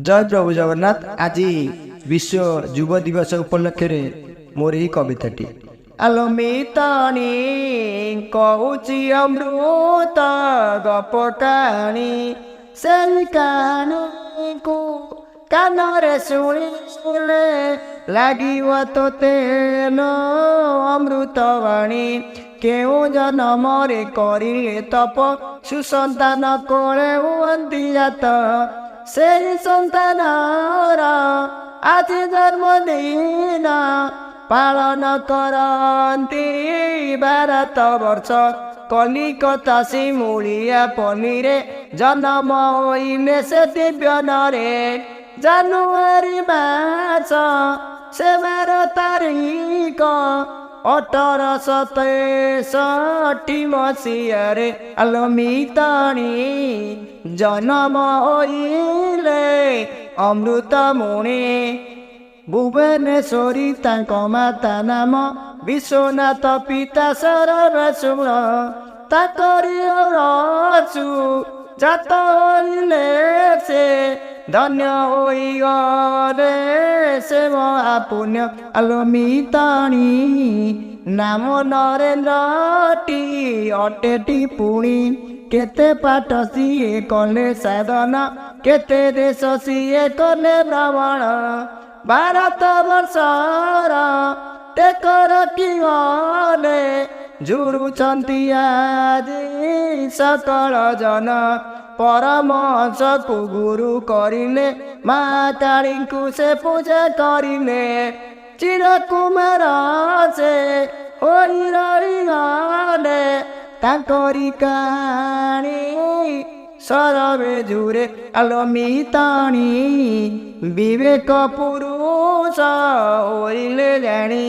जय प्रभु जगन्नाथ। आज विश्व युव दिवस उपलक्ष्य रे मोर ही कविताटी आलो मिताणी कहूची अमृत गप कहानी से कहानी को कानरे शुणिले लागिव तोते न अमृतवाणी केउ जनमरे करिले तप सुसंतान कोले हुअन्ति जात से सन्तानर आज जन्मदिन पालन करन्ति भारत वर्ष कलिकता सिमुलिया पनिरे जन्म होइले से दिव्य नरे जानुआरी मास से 12 तारिख 1867 मसीहारे आलो मिताणी जन्म होइले अमृत मुनि भुवनेश्वरी तांको माता नाम विश्वनाथ पिता शरण शुण ताकरी रचु जात होइले से धन्य होइगले से महापुण्य आलो मिताणी नाम नरेन्द्र टी अटेटी पुणी केते पाठ सीए कले साधन केते देश सीए कले भ्रमण भारत वर्षर टेकर किले जुड़ुछन्ति आजी सकल जन परमहंस को गुरु करिले माँ काली को से पूजा करिले चिरकुमार से होई रहिगले तांकरी कहानी सरवे जुरे आलो मिताणी विवेक पुरुष होइले जानी।